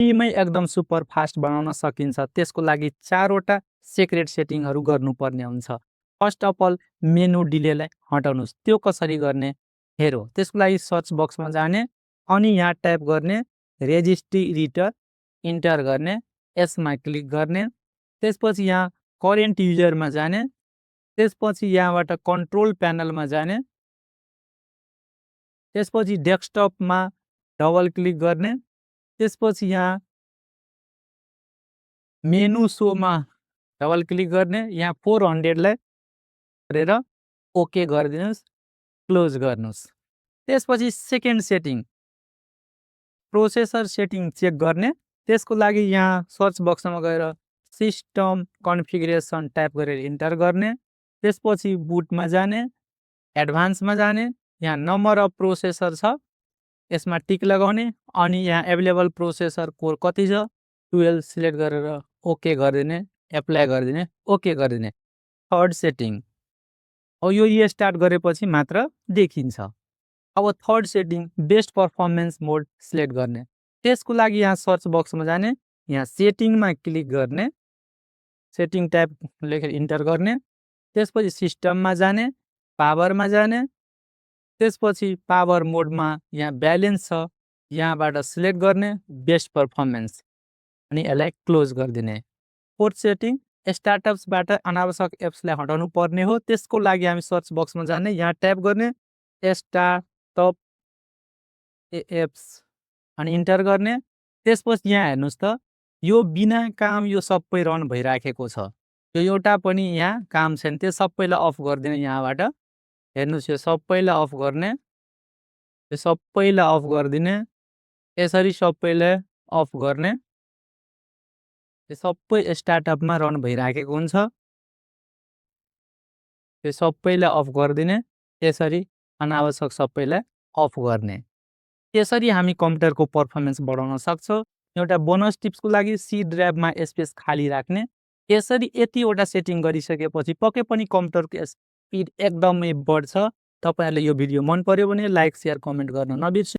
मै एकदम super fast बनाउन सकिन्छ। त्यसको लागि 4 वटा सिक्रेट सेटिङहरू गर्नुपर्ने हुन्छ। फर्स्ट अफ अल मेनु डिलेलाई हटाउनुस्। त्यो कसरी गर्ने हेरौँ। त्यसको लागि सर्च बक्समा जाने अनि यहाँ टाइप गर्ने रेजिस्ट्रेटर इन्टर गर्ने, यसमा क्लिक गर्ने। त्यसपछि यहाँ करेन्ट युजरमा जाने, त्यसपछि यहाँबाट कन्ट्रोल प्यानलमा जाने, त्यसपछि डेस्कटपमा डबल क्लिक गर्ने, त्यसपछि यहाँ मेनु सोमा डबल क्लिक गर्ने, यहाँ 400 लाई गरेर ओके गरिदिनुस्, क्लोज गर्नुस्। त्यसपछि second setting processor setting check गर्ने। त्यसको लागि यहाँ सर्च बक्समा गएर सिस्टम कन्फिगरेसन टाइप गरेर इन्टर गर्ने, त्यसपछि बुटमा जाने, एडभान्समा जाने, यहाँ नम्बर अफ प्रोसेसर छ यसमा टिक लगाउने अनि यहाँ एभाइलेबल प्रोसेसर कोर कति छ 12 सिलेक्ट गरेर ओके गरिदिने, एप्लाई गरिदिने, ओके गरिदिने। थर्ड सेटिङ अब यो स्टार्ट गरेपछि मात्र देखिन्छ। अब थर्ड सेटिङ बेस्ट परफर्मेन्स मोड सिलेक्ट गर्ने। त्यसको लागि यहाँ सर्च बक्समा जाने, यहाँ सेटिङमा क्लिक गर्ने, सेटिङ टाइप लेखेर इन्टर गर्ने, त्यसपछि सिस्टममा जाने, पावरमा जाने, त्यसपछि पावर मोडमा यहाँ ब्यालेन्स छ यहाँबाट सिलेक्ट गर्ने, बेस्ट परफर्मेन्स अनि यसलाई क्लोज गरिदिने। फोर्थ सेटिङ स्टार्टअप्सबाट अनावश्यक एप्सलाई हटाउनु पर्ने हो। त्यसको लागि हामी सर्च बक्समा जाने, यहाँ टाइप गर्ने स्टार्टअप एप्स अनि इन्टर गर्ने। त्यसपछि यहाँ हेर्नुस् त यो बिना काम यो सबै रन भइराखेको छ। यो एउटा पनि यहाँ काम छैन, त्यो सबैलाई अफ गरिदिने। यहाँबाट हेर्नुस् यो सबैलाई अफ गर्ने, यो सबैलाई अफ गरिदिने, यसरी सबैलाई अफ गर्ने। यो सबै स्टार्टअपमा रन भइराखेको हुन्छ, यो सबैलाई अफ गरिदिने, यसरी अनावश्यक सबैलाई अफ गर्ने। यसरी हामी कम्प्युटरको पर्फर्मेन्स बढाउन सक्छौँ। एउटा बोनस टिप्सको लागि सी ड्राइभमा स्पेस खाली राख्ने। यसरी यतिवटा सेटिङ गरिसकेपछि पक्कै पनि कम्प्युटरको स्पिड एकदमै बढ्छ। तपाईहरुले यो भिडियो मन पर्यो भने लाइक, शेयर, कमेन्ट गर्न नबिर्सनु।